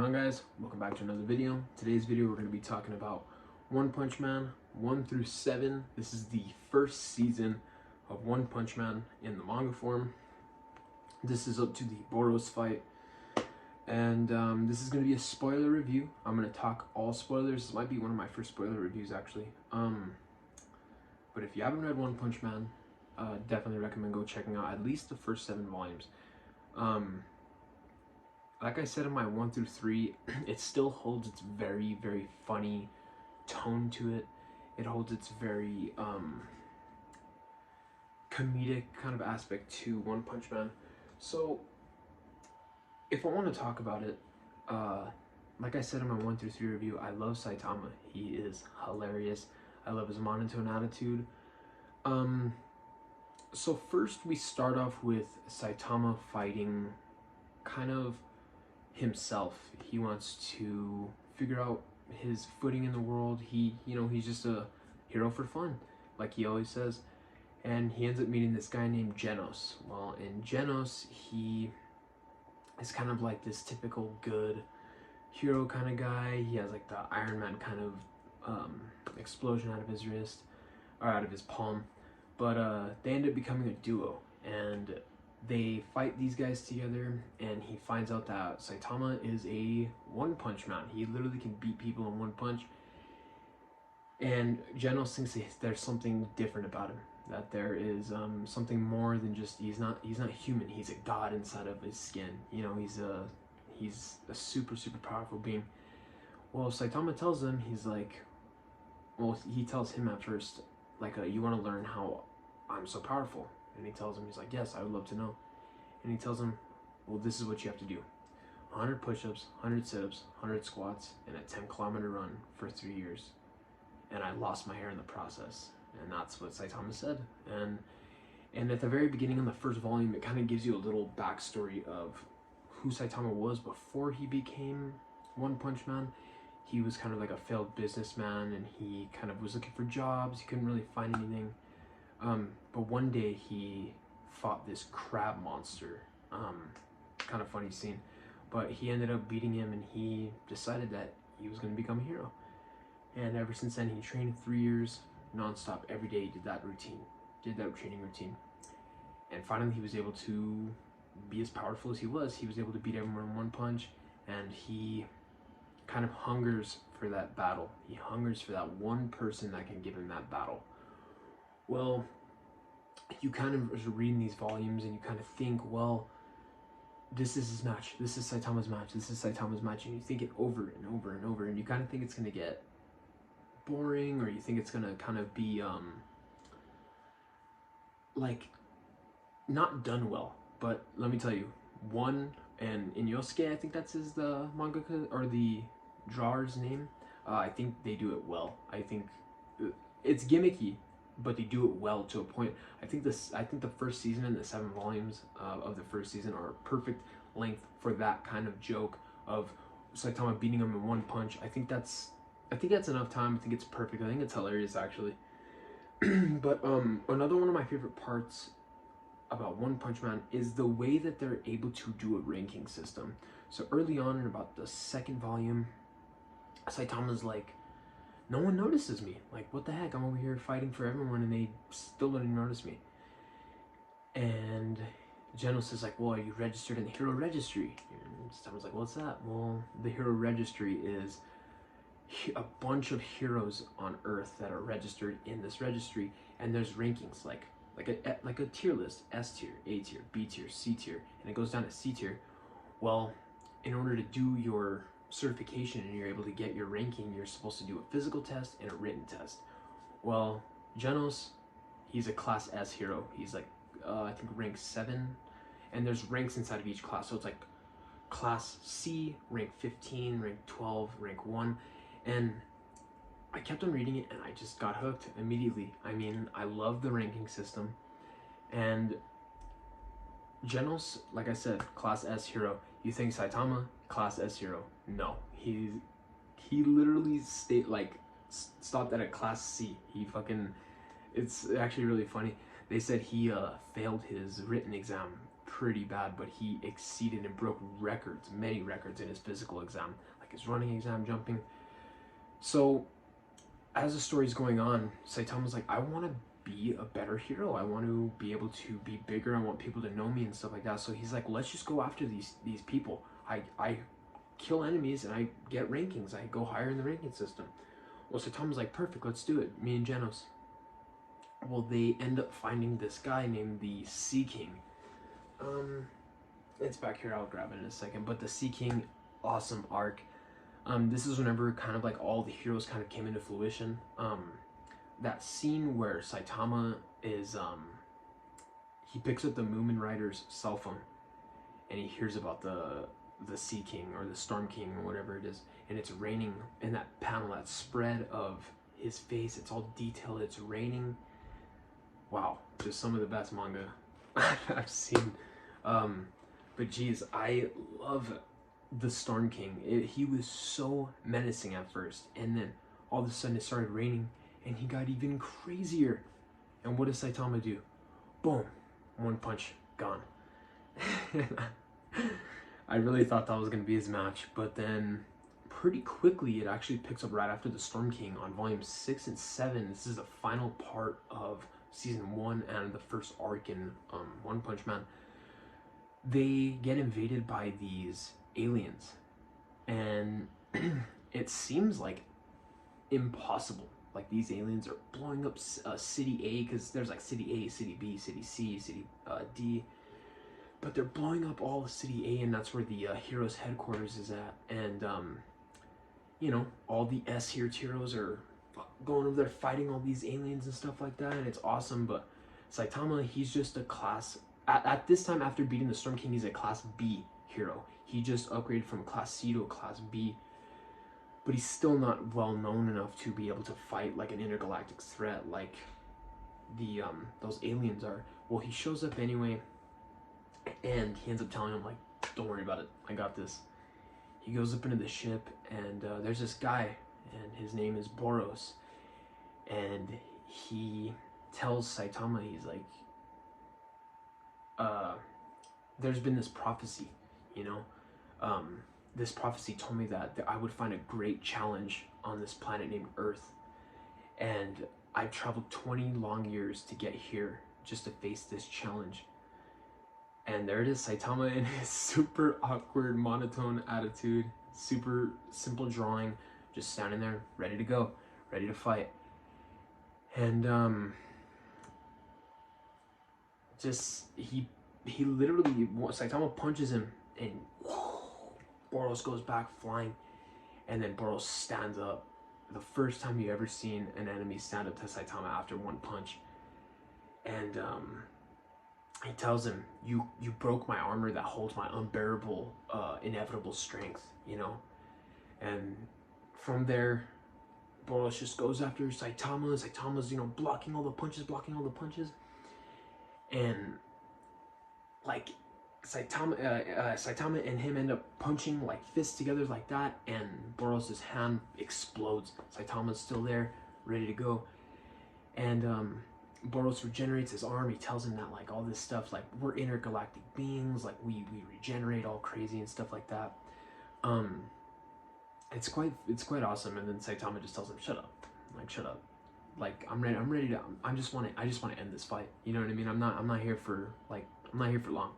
Hello guys, welcome back to another video. Today's video we're going to be talking about One Punch Man 1 through 7. This is the first season of One Punch Man in the manga form. This is up to the Boros fight, and this is going to be a spoiler review. I'm going to talk all spoilers. This might be one of my first spoiler reviews actually. But if you haven't read One Punch Man, definitely recommend go checking out at least the first 7 volumes. Like I said in my 1 through 3, it still holds its very, very funny tone to it. It holds its very comedic kind of aspect to One Punch Man. So, if I want to talk about it, like I said in my 1 through 3 review, I love Saitama. He is hilarious. I love his monotone attitude. So first we start off with Saitama fighting kind of himself. He wants to figure out his footing in the world. He's just a hero for fun, like he always says. And he ends up meeting this guy named Genos. Well, in Genos, he is kind of like this typical good hero kind of guy. He has like the Iron Man kind of explosion out of his wrist, or out of his palm. But they end up becoming a duo, and they fight these guys together, and he finds out that Saitama is a One Punch Man. He literally can beat people in one punch. And Genos thinks there's something different about him, that there is something more than just he's not human. He's a god inside of his skin. You know, he's a super powerful being. Well, Saitama tells him, he tells him at first, like, you want to learn how I'm so powerful? And he tells him, he's like, yes, I would love to know. And he tells him, well, this is what you have to do. 100 push-ups, 100 sit-ups, 100 squats, and a 10-kilometer run for 3 years. And I lost my hair in the process. And that's what Saitama said. And at the very beginning in the first volume, it kind of gives you a little backstory of who Saitama was before he became One Punch Man. He was kind of like a failed businessman, and he kind of was looking for jobs. He couldn't really find anything. But one day he fought this crab monster. Kind of funny scene. But he ended up beating him, and he decided that he was going to become a hero. And ever since then, he trained 3 years non-stop. Every day he did that training routine. And finally he was able to be as powerful as he was. He was able to beat everyone in one punch, and he kind of hungers for that battle. He hungers for that one person that can give him that battle. Well, you kind of are reading these volumes and you kind of think, well, this is his match. This is Saitama's match. This is Saitama's match. And you think it over and over and over. And you kind of think it's going to get boring, or you think it's going to kind of be, like, not done well. But let me tell you, and in Yosuke, I think that's the mangaka, or the drawer's name. I think they do it well. I think it's gimmicky, but they do it well to a point. I think the first season and the 7 volumes of the first season are perfect length for that kind of joke of Saitama beating him in one punch. I think that's enough time. I think it's perfect. I think it's hilarious actually. But another one of my favorite parts about One Punch Man is the way that they're able to do a ranking system. So early on in about the 2nd volume, Saitama's like, no one notices me. Like, what the heck? I'm over here fighting for everyone and they still don't even notice me. And Genos is like, well, are you registered in the Hero Registry? And Saitama's like, what's that? Well, the Hero Registry is a bunch of heroes on Earth that are registered in this registry, and there's rankings like a tier list: S tier, A tier, B tier, C tier, and it goes down to C tier. Well, in order to do your certification and you're able to get your ranking, you're supposed to do a physical test and a written test. Well, Genos, he's a class S hero. He's like I think rank 7, and there's ranks inside of each class. So it's like class C, rank 15, rank 12, rank 1. And I kept on reading it and I just got hooked immediately. I mean, I love the ranking system. And Genos, like I said, class S hero. You think Saitama, class S hero? No, he literally stopped at a class C. It's actually really funny. They said he failed his written exam pretty bad, but he exceeded and broke records, many records in his physical exam, like his running exam, jumping. So as the story's going on, Saitama's like, I want to be a better hero. I want to be able to be bigger. I want people to know me and stuff like that. So he's like, let's just go after these people. I kill enemies and I get rankings. I go higher in the ranking system. Well, Saitama's like, perfect, let's do it. Me and Genos. Well, they end up finding this guy named the Sea King. It's back here, I'll grab it in a second. But the Sea King, awesome arc. This is whenever kind of like all the heroes kind of came into fruition. That scene where Saitama is, he picks up the Moomin Rider's cell phone and he hears about the Sea King or the Storm King or whatever it is, and it's raining in that panel, that spread of his face, it's all detailed, it's raining. Wow, just some of the best manga I've seen. But geez, I love the Storm King. He was so menacing at first, and then all of a sudden it started raining and he got even crazier. And what does Saitama do? Boom, one punch, gone. I really thought that was going to be his match, but then pretty quickly it actually picks up right after the Storm King on volume 6 and 7. This is the final part of season 1 and the first arc in One Punch Man. They get invaded by these aliens, and it seems like impossible. Like these aliens are blowing up city A, because there's like city A, city B, city C, city D, but they're blowing up all of city A, and that's where the heroes headquarters is at. And you know, all the S-tier heroes are going over there fighting all these aliens and stuff like that, and it's awesome. But Saitama, he's just a class at this time, after beating the Storm King, he's a class B hero. He just upgraded from class C to a class B, but he's still not well known enough to be able to fight like an intergalactic threat like the those aliens are. Well, he shows up anyway, and he ends up telling him like, don't worry about it, I got this. He goes up into the ship, and there's this guy, and his name is Boros, and he tells Saitama, he's like, there's been this prophecy, you know, this prophecy told me that I would find a great challenge on this planet named Earth, and I traveled 20 long years to get here just to face this challenge. And there it is, Saitama in his super awkward monotone attitude, super simple drawing, just standing there ready to go, ready to fight. And just he literally, Saitama punches him and Boros goes back flying, and then Boros stands up. The first time you ever seen an enemy stand up to Saitama after one punch. And he tells him, you broke my armor that holds my unbearable, inevitable strength, you know? And from there, Boros just goes after Saitama. Saitama's, you know, blocking all the punches. And like Saitama and him end up punching like fists together like that, and Boros' hand explodes. Saitama's still there, ready to go. And Boros regenerates his arm. He tells him that like all this stuff, like we're intergalactic beings, like we regenerate all crazy and stuff like that. It's quite awesome. And then Saitama just tells him, shut up, like I'm ready to, I just want to end this fight, you know what I mean? I'm not here for long.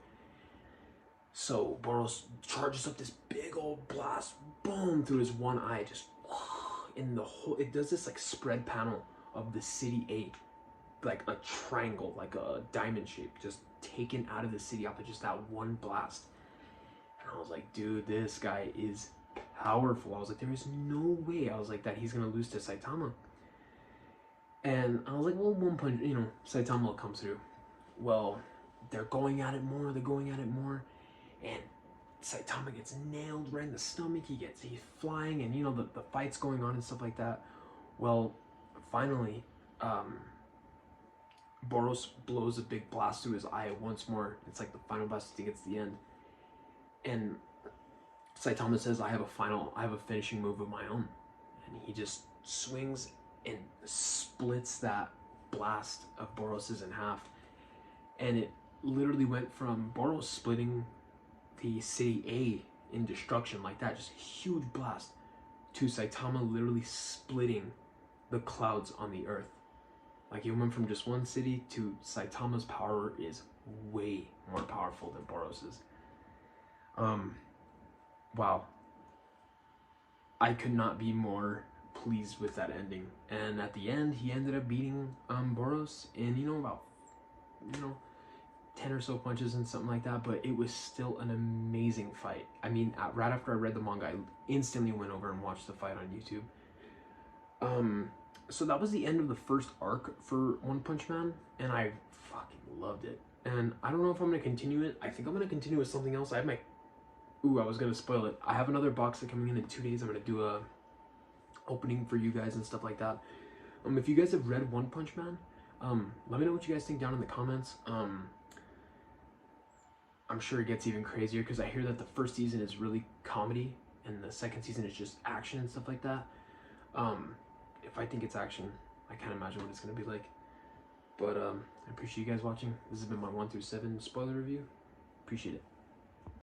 So Boros charges up this big old blast, boom, through his one eye, just in the whole, it does this like spread panel of the city A, like a triangle, like a diamond shape, just taken out of the city off of just that one blast. And I was like, dude, this guy is powerful. I was like, there is no way, I was like, that he's gonna lose to Saitama. And I was like, well, one punch, you know, Saitama will come through. Well, they're going at it more, and Saitama gets nailed right in the stomach. He's flying, and you know, the fight's going on and stuff like that. Well, finally, Boros blows a big blast through his eye once more. It's like the final blast, I think it's the end. And Saitama says, I have a finishing move of my own. And he just swings and splits that blast of Boros's in half. And literally went from Boros splitting the city A in destruction like that, just a huge blast, to Saitama literally splitting the clouds on the earth. Like, it went from just one city to Saitama's power is way more powerful than Boros's. Wow. I could not be more pleased with that ending. And at the end, he ended up beating Boros in, about 10 or so punches and something like that, but it was still an amazing fight. I mean, right after I read the manga, I instantly went over and watched the fight on YouTube. So that was the end of the first arc for One Punch Man, and I fucking loved it. And I don't know if I'm going to continue it. I think I'm going to continue with something else. I have my... Ooh, I was going to spoil it. I have another box that coming in 2 days. I'm going to do a opening for you guys and stuff like that. If you guys have read One Punch Man, let me know what you guys think down in the comments. I'm sure it gets even crazier because I hear that the first season is really comedy and the second season is just action and stuff like that. If I think it's action, I can't imagine what it's going to be like. But I appreciate you guys watching. This has been my 1 through 7 spoiler review. Appreciate it.